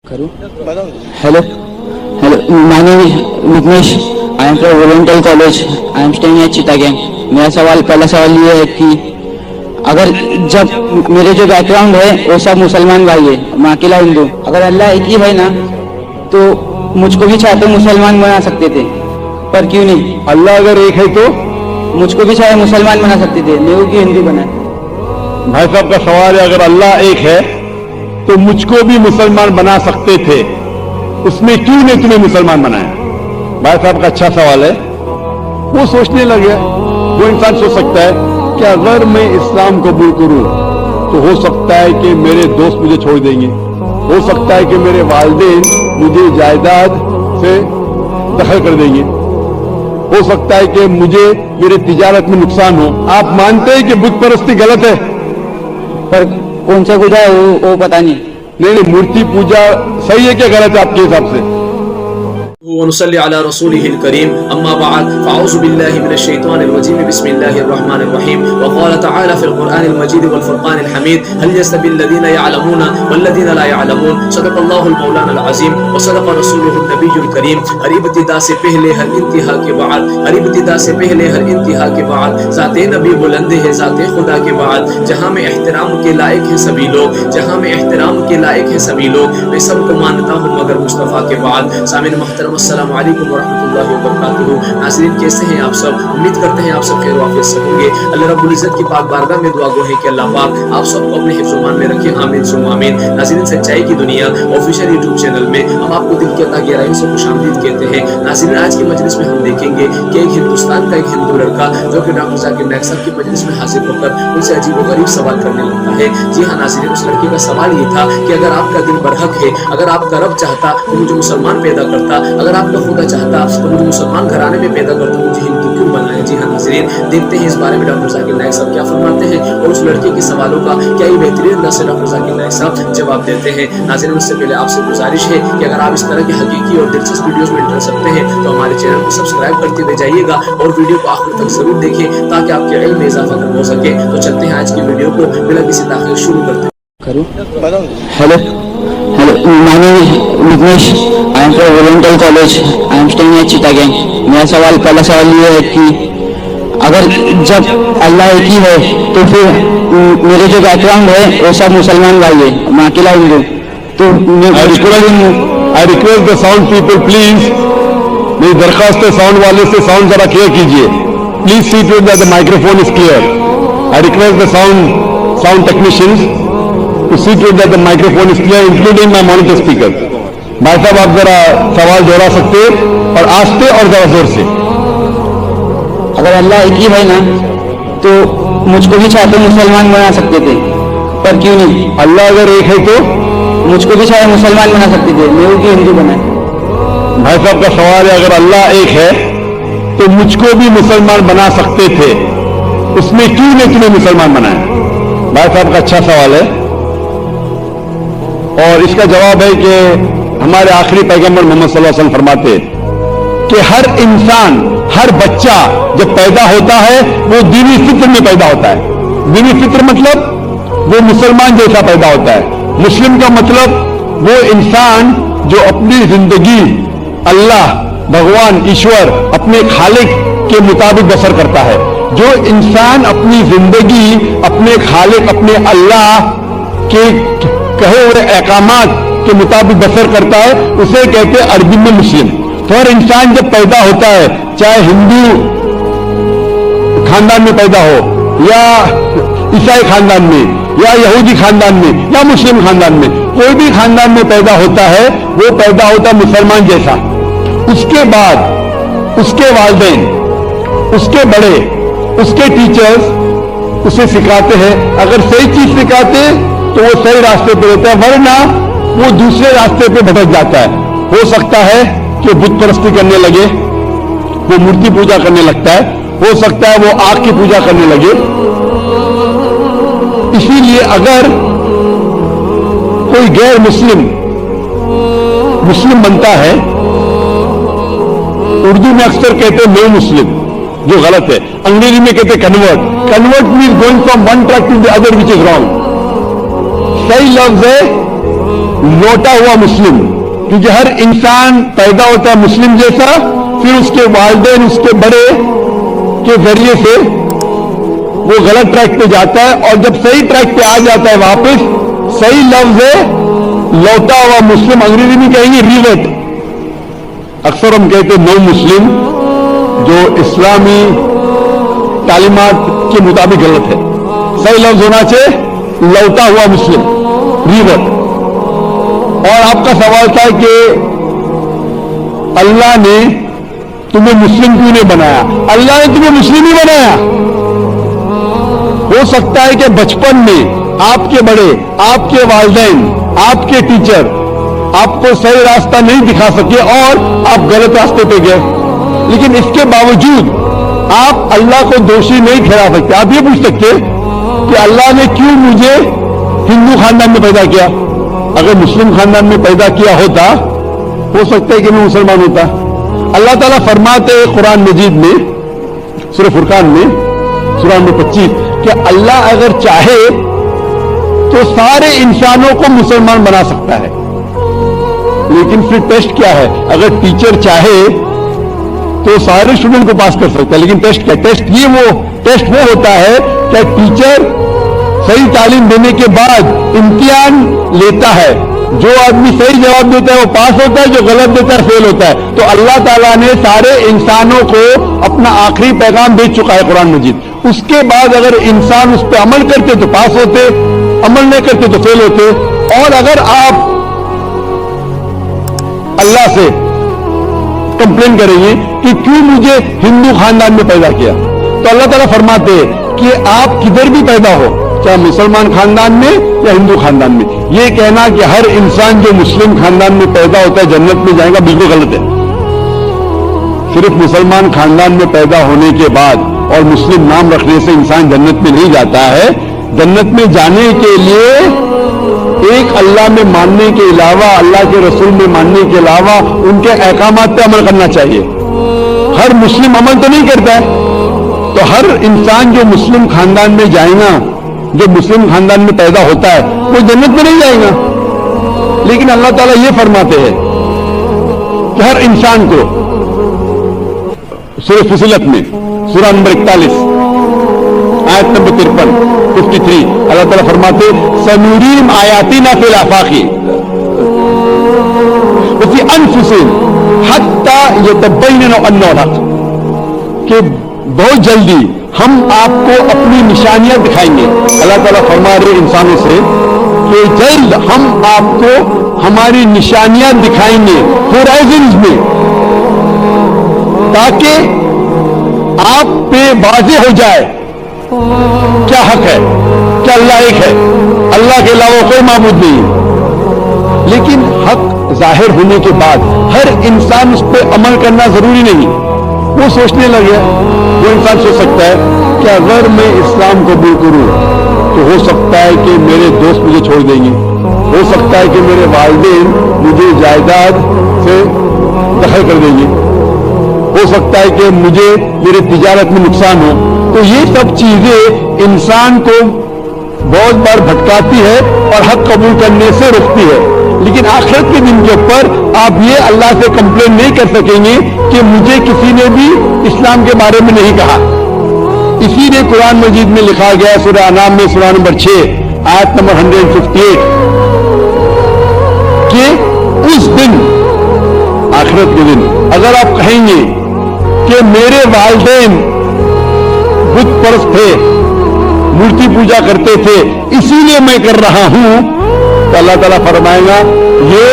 Hello, my name is Vignesh. I am from Oriental College. I am staying at Chittagong. मेरा पहला सवाल ये है कि अगर जब मेरे जो बैकग्राउंड है वो सब मुसलमान भाई है, मैं अकेला हिंदू, अगर अल्लाह एक ही है ना तो मुझको भी चाहे तो मुसलमान बना सकते थे, पर क्यों नहीं? अल्लाह अगर एक है तो मुझको भी चाहे मुसलमान बना सकते थे, मेरे को क्यों हिंदू बना? भाई साहब का सवाल है, अगर अल्लाह एक है तो मुझको भी मुसलमान बना सकते थे, उसमें क्यों नहीं तुम्हें मुसलमान बनाया? भाई साहब का अच्छा सवाल है। वो सोचने लगे, वो इंसान सोच सकता है कि अगर मैं इस्लाम कबूल करूं तो हो सकता है कि मेरे दोस्त मुझे छोड़ देंगे, हो सकता है कि मेरे वालिदैन मुझे जायदाद से दखल कर देंगे, हो सकता है कि मुझे मेरे तिजारत में नुकसान हो। आप मानते हैं कि बुत परस्ती गलत है? पर कौन सा पूजा है वो पता नहीं। नहीं, मूर्ति पूजा सही है क्या गलत है आपके हिसाब से? वनुसल्ली अला रसूलिहिल करीम अम्मा बाद फ़अऊज़ु बिल्लाहि मिनश शैतानिर रजीम बिस्मिल्लाहिर रहमानिर रहीम व क़ाल तआला फ़िल क़ुरआनिल मजीद वल फ़ुरक़ानिल हमीद हल यस्तविल लज़ीना यअलमूना वल लज़ीना ला यअलमून सदक़ल्लाहुल मौलानाल अज़ीम व सदक़ रसूलुहुन नबियुल करीम। हर इब्तिदा से पहले हर इंतहा के बाद, हर इब्तिदा से पहले हर इंतहा के बाद ज़ाते नबी बुलंद है ज़ाते खुदा के बाद। जहाँ में एहतराम के लायक है सभी लोग, जहाँ में एहतराम के लायक है सभी लोग, मैं सबको मानता हूँ मगर मुस्तफ़ा के बाद। सामिन मोहतरम अस्सलाम वालेकुम व रहमतुल्लाहि व बरकातुहू। नाज़रीन कैसे हैं आप सब? उम्मीद करते हैं आप सब खैर वाफियत से होंगे। अल्लाह रब्बुल इज़्ज़त की पाक बारगाह में दुआ गो है कि अल्लाह पाक आप सबको अपने हिफ्ज़-ओ-मान में रखे, आमीन सुम्मा आमीन। नाज़रीन सच्चाई की दुनिया ऑफिशियल यूट्यूब चैनल में हम आपको दिल की अता गहराइयों से खुशामदीद कहते हैं। नाज़रीन आज की मजलिस में हम देखेंगे कि एक हिंदुस्तान का एक हिंदू लड़का जो कि डॉक्टर ज़ाकिर नाइक साहब की मजलिस में हाजिर होकर उनसे अजीब व गरीब सवाल करने लगता है। जी हाँ नाज़रीन, उस लड़के का सवाल ये था कि अगर आपका दिल बरहक है, अगर आपका रब चाहता तो मुझे मुसलमान पैदा करता, अगर आपका खुदा चाहता तो मुझे मुसलमान घराने में पैदा करता, मुझे हिंदू क्यों बनाया? जी हाँ नाज़रीन, देखते हैं इस बारे में डॉक्टर ज़ाकिर नाइक साहब क्या फरमाते हैं और उस लड़के के सवालों का क्या ही बेहतरीन अंदाज से डॉक्टर ज़ाकिर नाइक साहब जवाब देते हैं। नाज़रीन उससे पहले आपसे गुजारिश है कि अगर आप इस तरह की हकीकी और दिलचस्प वीडियोस में इंटरेस्ट रखते हैं तो हमारे चैनल को सब्सक्राइब करते हुए जाइएगा और वीडियो को आखिर तक जरूर देखें ताकि आपके इल्म में इजाफा हो सके। तो चलते हैं आज की वीडियो को बिना किसी ताख़ीर शुरू करते हैं। Hello, my name is Vignesh. I am from Oriental College. I am staying at Chittagong. मेरा पहला सवाल ये है कि अगर जब अल्लाह एक ही है तो फिर मेरे जो बैकग्राउंड है वो सब मुसलमान भाई है, मैं अकेला हिंदू, तो I request the sound people please, मेरी दरख्वास्त है साउंड वाले से साउंड जरा क्लियर कीजिए। Please see to it that the microphone is clear. I request the sound technicians to see to it that the microphone is clear, including my monitor speaker. भाई साहब आप जरा सवाल दोहरा सकते और आस्ते और जरा जोर से। अगर अल्लाह एक ही है ना तो मुझको भी चाहे तो मुसलमान बना सकते थे, पर क्यों नहीं? अल्लाह अगर एक है तो मुझको भी चाहे मुसलमान बना सकते थे, मेरे को क्यों हिंदू बनाए? भाई साहब का सवाल है, अगर अल्लाह एक है तो मुझको भी मुसलमान बना सकते थे, उसमें क्यों नहीं तुम्हें मुसलमान बनाया? भाई साहब का अच्छा सवाल है और इसका जवाब है कि हमारे आखिरी पैगंबर मोहम्मद सल्लल्लाहु अलैहि वसल्लम फरमाते कि हर इंसान, हर बच्चा जब पैदा होता है वो दीनी फित्र में पैदा होता है। दीनी फित्र मतलब वो मुसलमान जैसा पैदा होता है। मुस्लिम का मतलब वो इंसान जो अपनी जिंदगी अल्लाह, भगवान, ईश्वर, अपने खालिक के मुताबिक बसर करता है। जो इंसान अपनी जिंदगी अपने खालिक, अपने अल्लाह के कहे हुए अहकामात के मुताबिक बसर करता है उसे कहते हैं अरबी में मुस्लिम। तो हर इंसान जब पैदा होता है, चाहे हिंदू खानदान में पैदा हो या ईसाई खानदान में या यहूदी खानदान में या मुस्लिम खानदान में, कोई भी खानदान में पैदा होता है वो पैदा होता है मुसलमान जैसा। उसके बाद उसके वालिदैन, उसके बड़े, उसके टीचर्स उसे सिखाते हैं। अगर सही चीज सिखाते तो वो सही रास्ते पे रहता है, वरना वो दूसरे रास्ते पे भटक जाता है। हो सकता है कि बुत परस्ती करने लगे, वो मूर्ति पूजा करने लगता है, हो सकता है वो आग की पूजा करने लगे। इसीलिए अगर कोई गैर मुस्लिम बनता है, उर्दू में अक्सर कहते हैं नो मुस्लिम, जो गलत है। अंग्रेजी में कहते हैं convert means going from one track to the other which is wrong. सही लफ्ज है लौटा हुआ मुस्लिम, क्योंकि हर इंसान पैदा होता है मुस्लिम जैसा, फिर उसके वालिदैन उसके बड़े के जरिए से वो गलत ट्रैक पे जाता है, और जब सही ट्रैक पे आ जाता है वापस, सही लफ्ज है लौटा हुआ मुस्लिम, अंग्रेजी में कहेंगे रिवर्ट। अक्सर हम कहते हैं नो मुस्लिम, जो इस्लामी तालीमात के मुताबिक गलत है। सही लफ्ज होना चाहिए लौटा हुआ मुस्लिम, रिवर्ट। और आपका सवाल था कि अल्लाह ने तुम्हें मुस्लिम क्यों नहीं बनाया? अल्लाह ने तुम्हें मुस्लिम ही बनाया। हो सकता है कि बचपन में आपके बड़े, आपके वालिदैन, आपके टीचर आपको सही रास्ता नहीं दिखा सके और आप गलत रास्ते पे गए, लेकिन इसके बावजूद आप अल्लाह को दोषी नहीं ठहरा सकते। आप ये पूछ सकते कि अल्लाह ने क्यों मुझे हिंदू खानदान में पैदा किया? अगर मुस्लिम खानदान में पैदा किया होता, हो सकता है कि मैं मुसलमान होता। अल्लाह ताला फरमाते हैं कुरान मजीद में, सूरह फुरकान में, सूरह नंबर 25, कि अल्लाह अगर चाहे तो सारे इंसानों को मुसलमान बना सकता है, लेकिन फिर टेस्ट क्या है? अगर टीचर चाहे तो सारे स्टूडेंट को पास कर सकता है, लेकिन टेस्ट क्या? टेस्ट वो होता है कि टीचर सही तालीम देने के बाद इम्तिहान लेता है, जो आदमी सही जवाब देता है वो पास होता है, जो गलत देता है फेल होता है। तो अल्लाह ताला ने सारे इंसानों को अपना आखिरी पैगाम भेज चुका है कुरान मजीद। उसके बाद अगर इंसान उस पर अमल करते तो पास होते, अमल नहीं करते तो फेल होते। और अगर आप अल्लाह से कंप्लेन करेंगे कि क्यों मुझे हिंदू खानदान में पैदा किया, तो अल्लाह ताला फरमाते हैं कि आप किधर भी पैदा हो, चाहे मुसलमान खानदान में या हिंदू खानदान में, ये कहना कि हर इंसान जो मुस्लिम खानदान में पैदा होता है जन्नत में जाएगा, बिल्कुल गलत है। सिर्फ मुसलमान खानदान में पैदा होने के बाद और मुस्लिम नाम रखने से इंसान जन्नत में नहीं जाता है। जन्नत में जाने के लिए एक अल्लाह में मानने के अलावा, अल्लाह के रसूल में मानने के अलावा उनके अहकामात पे अमल करना चाहिए। हर मुस्लिम अमल तो नहीं करता है, तो हर इंसान जो मुस्लिम खानदान में जाएगा, जो मुस्लिम खानदान में पैदा होता है, वो जन्नत में नहीं जाएगा। लेकिन अल्लाह ताला ये फरमाते हैं कि हर इंसान को, सूरह फुसिलत में सूरह नंबर 41 आयत नंबर 53 अल्लाह ताला फरमाते सनूरीम आयातिना फिल आफाकी वफी अनफुसिहिम हत्ता यतबय्यना अन्नहुल हक, कि बहुत जल्दी हम आपको अपनी निशानियां दिखाएंगे। अल्लाह ताला फरमा रहे इंसानों से कि जल्द हम आपको हमारी निशानियां दिखाएंगे होराइजन्स में, ताकि आप पे वाज़ेह हो जाए क्या हक है, क्या अल्लाह एक है, अल्लाह के अलावा कोई माबूद नहीं। लेकिन हक जाहिर होने के बाद हर इंसान उस पर अमल करना जरूरी नहीं। वो सोचने लगे, वो इंसान सोच सकता है कि अगर मैं इस्लाम कबूल करूं तो हो सकता है कि मेरे दोस्त मुझे छोड़ देंगे, हो सकता है कि मेरे वालिदैन मुझे जायदाद से दखल कर देंगे, हो सकता है कि मुझे मेरे तिजारत में नुकसान हो। तो ये सब चीजें इंसान को बहुत बार भटकाती है और हक कबूल करने से रोकती है। लेकिन आखिरत के दिन के ऊपर आप ये अल्लाह से कंप्लेन नहीं कर सकेंगे कि मुझे किसी ने भी इस्लाम के बारे में नहीं कहा। इसीलिए कुरान मजीद में लिखा गया सूरह अनाम में सूरह नंबर 6 आयत नंबर 158 कि उस दिन, आखिरत के दिन, अगर आप कहेंगे कि मेरे वालिदैन बुत परस्त थे, मूर्ति पूजा करते थे, इसीलिए मैं कर रहा हूं, तो अल्लाह ताला फरमाएगा ये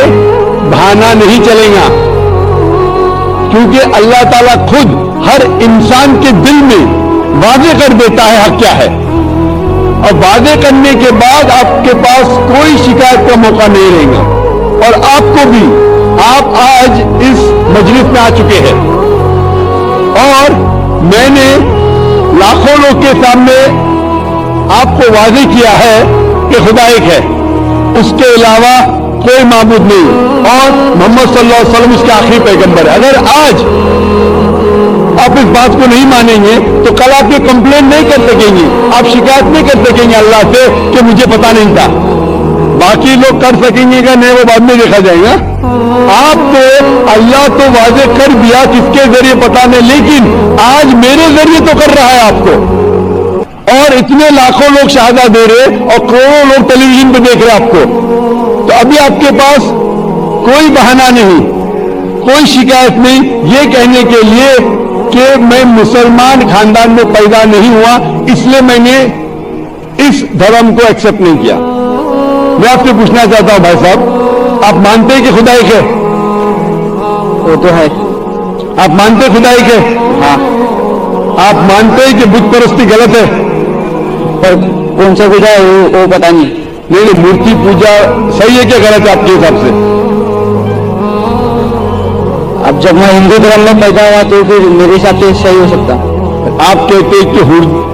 बहाना नहीं चलेगा, क्योंकि अल्लाह ताला खुद हर इंसान के दिल में वादे कर देता है हक क्या है, और वादे करने के बाद आपके पास कोई शिकायत का मौका नहीं रहेगा। और आपको भी, आप आज इस मजलिस में आ चुके हैं और मैंने लाखों लोग के सामने आपको वादे किया है कि खुदा एक है, उसके अलावा कोई माबूद नहीं, और मोहम्मद सल्लल्लाहु अलैहि वसल्लम इसके आखिरी पैगंबर है। अगर आज आप इस बात को नहीं मानेंगे तो कल आप ये कंप्लेन नहीं कर सकेंगे, आप शिकायत नहीं कर सकेंगे अल्लाह से कि मुझे पता नहीं था। باقی لوگ کر سکیں گے کہ نہیں وہ بعد میں دیکھا جائے گا. آپ کو اللہ تو واضح کر دیا کس کے ذریعے پتا نہیں, لیکن آج میرے ذریعے تو کر رہا ہے آپ کو. اور اتنے لاکھوں لوگ شہادہ دے رہے اور کروڑوں لوگ ٹیلی ویژن پہ دیکھ رہے آپ کو. تو ابھی آپ کے پاس کوئی بہانہ نہیں, کوئی شکایت نہیں یہ کہنے کے لیے کہ میں مسلمان خاندان میں پیدا نہیں ہوا اس لیے میں نے اس دھرم کو ایکسپٹ نہیں کیا. میں آپ سے پوچھنا چاہتا ہوں بھائی صاحب, آپ مانتے ہیں کہ خدا ایک ہے؟ وہ تو ہے. آپ مانتے ہیں خدا ایک ہے؟ ہاں. آپ مانتے ہیں کہ بت پرستی غلط ہے؟ پر کون سا پوجا ہے وہ پتا نہیں. نہیں, مورتی پوجا صحیح ہے کیا غلط ہے آپ کے حساب سے؟ اب جب میں ہندو دھرم میں پیدا ہوا تو پھر میرے حساب سے صحیح ہو سکتا. آپ کہتے ہیں کہ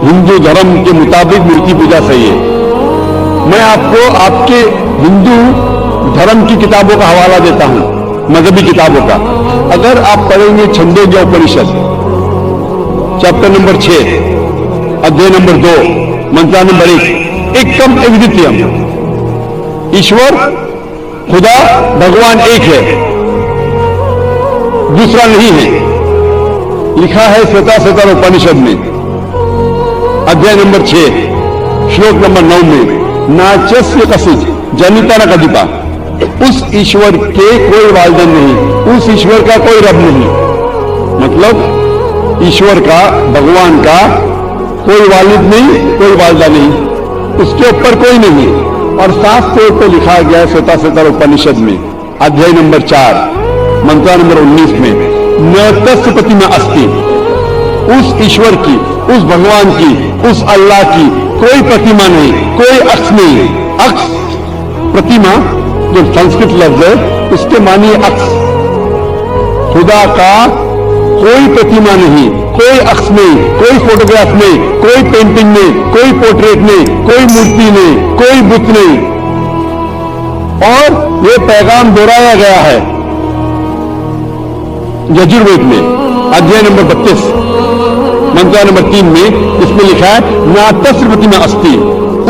ہندو دھرم کے مطابق مورتی پوجا صحیح ہے. میں آپ کو آپ کے ہندو دھرم کی کتابوں کا حوالہ دیتا ہوں, مذہبی کتابوں کا. اگر آپ پڑھیں گے چھندوگیہ اپنشد چیپٹر نمبر 6 ادھیائے نمبر 2 منتر نمبر 1, ایکم ایکدیتیم, ایشور خدا بھگوان ایک ہے, دوسرا نہیں ہے. لکھا ہے سوتا اپنشد میں ادھیائے نمبر 6 شلوک نمبر 9 میں, ناچسیہ کسچ جنیتا نہ کدیپا, اس ایشور کے کوئی والدین نہیں, اس ایشور کا کوئی رب نہیں. مطلب ایشور کا, بھگوان کا کوئی والد نہیں, کوئی والدہ نہیں, اس کے اوپر کوئی نہیں. اور صاف طور پہ لکھا گیا ہے سوتا اپنشد میں ادھیائے نمبر 4 منتر نمبر 19 میں, ن تस्य پرتیما استی, اس ایشور کی, اس بھگوان کی, اس اللہ کی کوئی پرتیما نہیں, کوئی عکس نہیں. عکس پرتیما جو سنسکرت لفظ ہے اس کے معنی عکس. خدا کا کوئی پرتیما نہیں, کوئی عکس نہیں, کوئی فوٹوگراف نہیں, کوئی پینٹنگ نہیں, کوئی پورٹریٹ نہیں, کوئی مورتی نہیں, کوئی بت نہیں. اور یہ پیغام دہرایا گیا ہے یجروید میں ادھیائے نمبر 32 منتر نمبر 3 میں. اس میں لکھا ہے ناتسر پرتیما استی,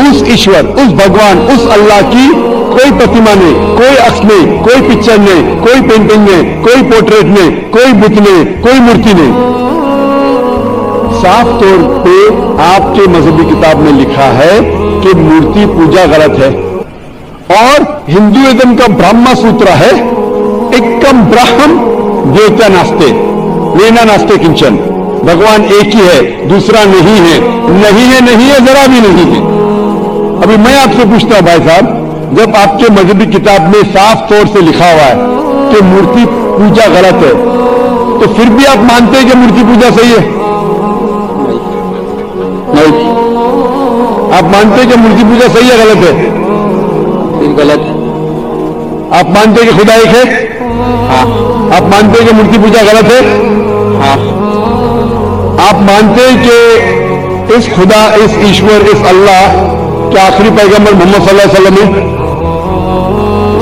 اس ایشور, اس بھگوان, اس اللہ کی کوئی پرتیما نہیں, کوئی عکس نہیں, کوئی پکچر نہیں, کوئی پینٹنگ نہیں, کوئی پورٹریٹ نہیں, کوئی بت نہیں, کوئی مورتی نہیں. صاف طور پہ آپ کے مذہبی کتاب میں لکھا ہے کہ مورتی پوجا غلط ہے. اور ہندوازم کا برہما سوتر ہے ایکم برہم دیوتا ناستے وینا ناستے کنچن, بھگوان ایک ہی ہے, دوسرا نہیں ہے, نہیں ہے, نہیں ہے, ذرا بھی نہیں ہے. ابھی میں آپ سے پوچھتا ہوں بھائی صاحب, جب آپ کے مذہبی کتاب میں صاف طور سے لکھا ہوا ہے کہ مورتی پوجا غلط ہے, تو پھر بھی آپ مانتے ہیں کہ مورتی پوجا صحیح ہے؟ نہیں. آپ مانتے ہیں کہ مورتی پوجا صحیح ہے غلط ہے؟ غلط. آپ مانتے ہیں کہ خدا ایک ہے؟ ہاں. آپ مانتے ہیں کہ مورتی پوجا غلط ہے؟ ہاں. آپ مانتے ہیں کہ اس خدا, اس ایشور, اس اللہ کے آخری پیغمبر محمد صلی اللہ علیہ وسلم ہے؟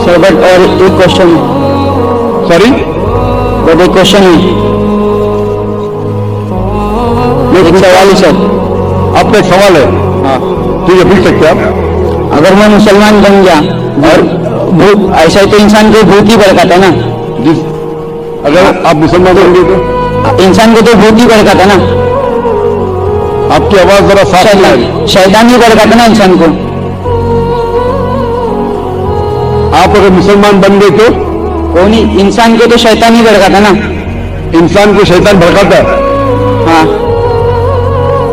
سر بٹ اور ایک کوشچن, سوری بٹ ایک کوشچن ہے, ایک سوال ہے سر. آپ کا ایک سوال ہے؟ ہاں. ٹھیک ہے, پوچھ سکتے ہیں آپ. اگر میں مسلمان بن گیا اور بھوت, ایسا تو انسان کو بھوت ہی بھڑکاتا ہے نا. جس اگر آپ مسلمان ہوں گے تو انسان کو تو بھوت ہی بھڑکاتا نا. آپ کی آواز ذرا صاف نہیں آ رہی. شیطان ہی بھڑکاتا نا انسان کو. آپ اگر مسلمان بن گئے تو کون, انسان کو تو شیطان ہی بھڑکاتا نا. انسان کو شیطان بھڑکاتا ہے. ہاں.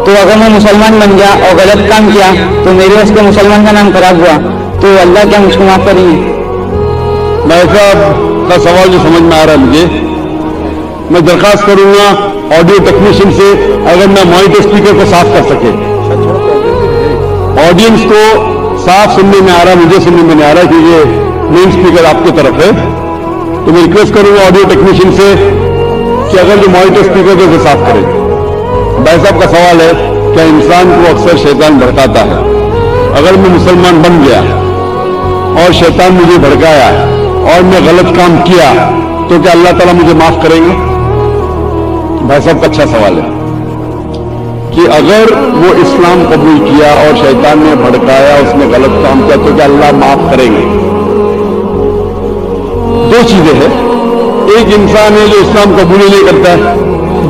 تو اگر میں مسلمان بن گیا اور غلط کام کیا تو میرے واسطے مسلمان کا نام خراب ہوا, تو اللہ کیا مجھ کو معاف کریں گے؟ میں صاحب کا سوال جو سمجھ میں آ رہا ہے مجھے, میں درخواست کروں گا آڈیو ٹیکنیشین سے اگر میں مانیٹر اسپیکر کو صاف کر سکے. آڈینس کو صاف سننے میں آ رہا ہے, مجھے سننے میں نہیں آ رہا کیونکہ مین اسپیکر آپ کی طرف ہے. تو میں ریکویسٹ کروں گا آڈیو ٹیکنیشین سے کہ اگر جو مانیٹر اسپیکر کو صاف کرے. بھائی صاحب کا سوال ہے کہ انسان کو اکثر شیطان بھڑکاتا ہے, اگر میں مسلمان بن گیا اور شیطان مجھے بھڑکایا اور میں غلط کام کیا تو کیا اللہ تعالیٰ مجھے معاف کریں گے؟ بھائی صاحب کا اچھا سوال ہے. کہ اگر وہ اسلام قبول کیا اور شیطان نے بھڑکایا، اس نے غلط کام کیا، تو کیا اللہ معاف کریں گے؟ دو چیزیں ہیں. ایک انسان ہے جو اسلام قبول ہی نہیں کرتا ہے.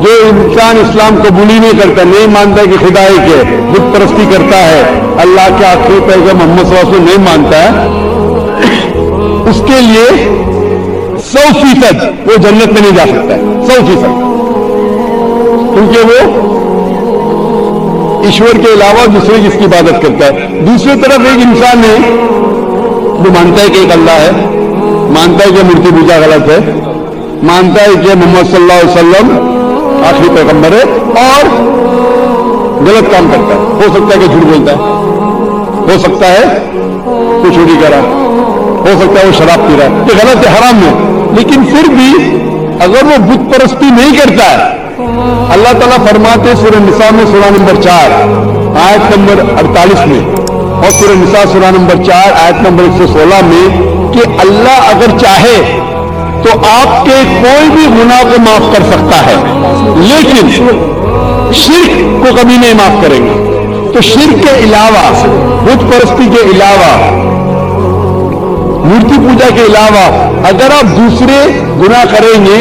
جو انسان اسلام قبول ہی نہیں کرتا، نہیں مانتا کہ خدا ایک ہے، بت پرستی کرتا ہے، اللہ کے آخری پیغمبر محمد صلی اللہ علیہ وسلم نہیں مانتا ہے، اس کے لیے 100% وہ جنت میں نہیں جا سکتا ہے. 100%. کیونکہ وہ ایشور کے علاوہ دوسرے جس کی عبادت کرتا ہے. دوسری طرف ایک انسان ہے جو مانتا ہے کہ ایک اللہ ہے، مانتا ہے کہ مورتی پوجا غلط ہے، مانتا ہے کہ محمد صلی اللہ علیہ وسلم آخری پیغمبر ہے، اور غلط کام کرتا ہے. ہو سکتا ہے کہ جھوٹ بولتا ہے، ہو سکتا ہے کہ چوری کر رہا ہے، ہو سکتا ہے وہ شراب پی رہا ہے، یہ غلط ہے، حرام ہے. لیکن پھر بھی اگر وہ بت پرستی نہیں کرتا ہے، اللہ تعالیٰ فرماتے سورہ نساء میں سورہ نمبر 4 آیت نمبر 48 میں، اور سورہ نساء سورہ نمبر 4 آیت نمبر 116 میں کہ اللہ اگر چاہے تو آپ کے کوئی بھی گناہ کو معاف کر سکتا ہے، لیکن شرک کو کبھی نہیں معاف کریں گے. تو شرک کے علاوہ، بت پرستی کے علاوہ، مورتی پوجا کے علاوہ اگر آپ دوسرے گناہ کریں گے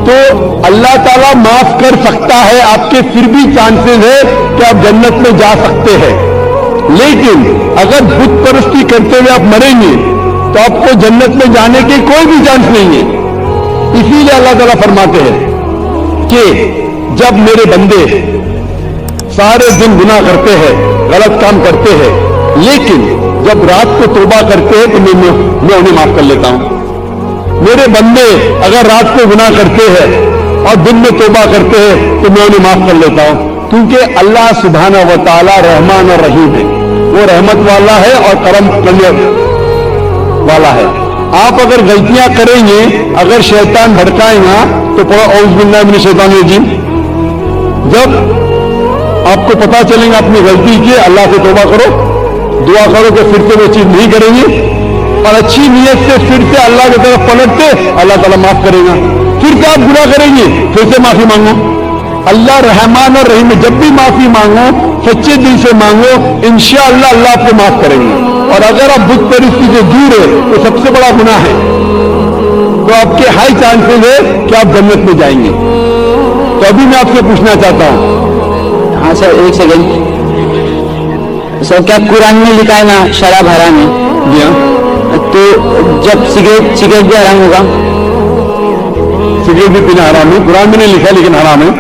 تو اللہ تعالیٰ معاف کر سکتا ہے. آپ کے پھر بھی چانسز ہے کہ آپ جنت میں جا سکتے ہیں. لیکن اگر بت پرستی کرتے ہوئے آپ مریں گے تو آپ کو جنت میں جانے کے کوئی بھی چانس نہیں ہے. اسی لیے اللہ تعالیٰ فرماتے ہیں کہ جب میرے بندے سارے دن گناہ کرتے ہیں، غلط کام کرتے ہیں، لیکن جب رات کو توبہ کرتے ہیں تو میں انہیں معاف کر لیتا ہوں. میرے بندے اگر رات کو گناہ کرتے ہیں اور دن میں توبہ کرتے ہیں تو میں انہیں معاف کر لیتا ہوں. کیونکہ اللہ سبحانہ و تعالی رحمان اور رحیم ہے، وہ رحمت والا ہے اور کرم کرنے والا ہے. آپ اگر غلطیاں کریں گے، اگر شیطان بھڑکائے گا تو پڑھو اعوذ باللہ من الشیطان الرجیم. جب آپ کو پتا چلے گا اپنی غلطی کی، اللہ سے توبہ کرو، دعا کرو کہ پھر سے وہ چیز نہیں کریں گے، اور اچھی نیت سے پھر سے اللہ کی طرف پلٹتے، اللہ تعالیٰ معاف کرے گا. پھر سے آپ گناہ کریں گے، پھر سے معافی مانگو. اللہ رحمان اور رحیم، جب بھی معافی مانگو سچے دل سے مانگو، انشاءاللہ اللہ آپ کو معاف کریں گے. اور اگر آپ بت پرستی سے دور ہے تو سب سے بڑا گناہ ہے، تو آپ کے ہائی چانسز ہے کہ آپ جنت میں جائیں گے. تو ابھی میں آپ سے پوچھنا چاہتا ہوں. ہاں سر، ایک سیکنڈ سر. کیا قرآن میں لکھا ہے نا شراب حرام ہے؟ جی ہاں. تو جب سگریٹ بھی حرام ہوگا؟ سگریٹ بھی پینا حرام ہے، قرآن میں نہیں لکھا لیکن حرام ہے.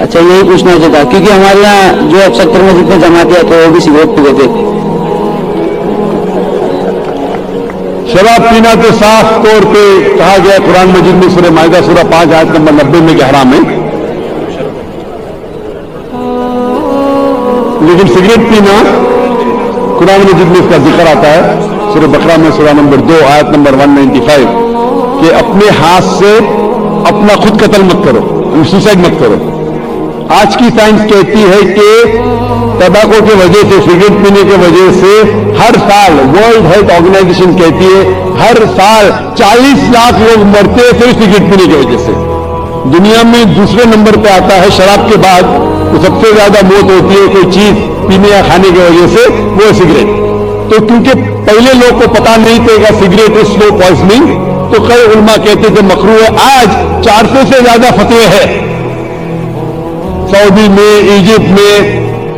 اچھا، یہی پوچھنا چاہتا کیونکہ ہمارے یہاں جو اب سکتر میں جتنے جماعتیں ہیں تو وہ بھی سگریٹ پیتے تھے. شراب پینا تو صاف طور پہ کہا گیا قرآن مجید میں سورہ مائدہ سورہ 5 آیت نمبر 90 میں کہ حرام ہے. لیکن سگریٹ پینا قرآن مجید میں اس کا ذکر آتا ہے سورہ بقرہ میں سورہ نمبر 2 آیت نمبر 195 کہ اپنے ہاتھ سے اپنا خود قتل مت کرو، سوسائڈ مت کرو. آج کی سائنس کہتی ہے کہ ٹباکو کی وجہ سے، سگریٹ پینے کی وجہ سے ہر سال ورلڈ ہیلتھ آرگنائزیشن کہتی ہے ہر سال 40 لاکھ لوگ مرتے ہیں صرف سگریٹ پینے کی وجہ سے. دنیا میں دوسرے نمبر پہ آتا ہے شراب کے بعد، تو سب سے زیادہ موت ہوتی ہے کوئی چیز پینے یا کھانے کی وجہ سے، وہ سگریٹ. تو کیونکہ پہلے لوگ کو پتا نہیں تھا کہ سگریٹ از سلو پوائزننگ، تو کئی علماء کہتے تھے مکروہ ہے. آج 400 سے زیادہ فتوے ہیں سعودی میں، ایجپٹ میں،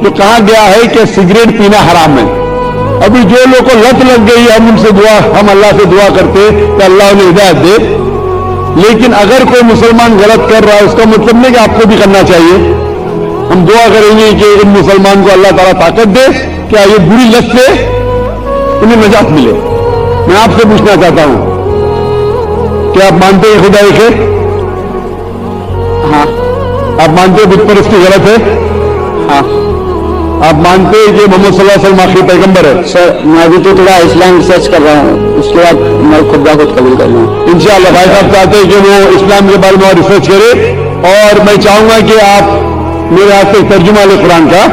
جو کہا گیا ہے کہ سگریٹ پینا حرام ہے. ابھی جو لوگ کو لت لگ گئی، ہم اللہ سے دعا کرتے کہ اللہ انہیں ہدایت دے. لیکن اگر کوئی مسلمان غلط کر رہا ہے اس کا مطلب نہیں کہ آپ کو بھی کرنا چاہیے. ہم دعا کریں گے کہ ان مسلمان کو اللہ تعالیٰ طاقت دے کہ یہ بری لت سے انہیں نجات ملے. میں آپ سے پوچھنا چاہتا ہوں کہ آپ مانتے ہیں خدا ایک ہے؟ ہاں. آپ مانتے ہیں بت پرستی غلط ہے؟ ہاں. آپ مانتے ہیں کہ محمد صلی اللہ علیہ وسلم آخری پیغمبر ہے؟ سر میں ابھی تو تھوڑا اسلام ریسرچ کر رہا ہوں، اس کے بعد میں خود بخود قبول کر لوں. انشاءاللہ بھائی صاحب چاہتے ہیں کہ وہ اسلام کے بارے میں اور ریسرچ کرے، اور میں چاہوں گا کہ آپ میرے ہاتھ سے ترجمہ لیں قرآن کا،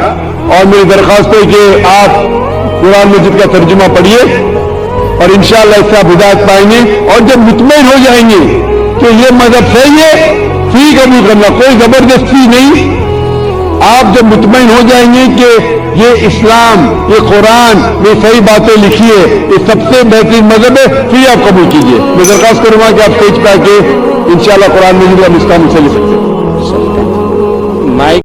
اور میری درخواست ہے کہ آپ قرآن مجید کا ترجمہ پڑھیے، اور انشاءاللہ اس سے آپ ہدایت پائیں گے. اور جب مطمئن ہو جائیں گے کہ یہ مذہب صحیح ہے، پھر قبول کرنا، کوئی زبردستی نہیں آپ جب مطمئن ہو جائیں گے کہ یہ اسلام، یہ قرآن، یہ صحیح باتیں لکھی ہے، یہ سب سے بہترین مذہب ہے، پھر آپ قبول کیجئے۔ میں درخواست کروں گا کہ آپ اسٹیج پہ آ کے انشاءاللہ قرآن مجید کا نسخہ مجھ سے لے سکتے ہیں۔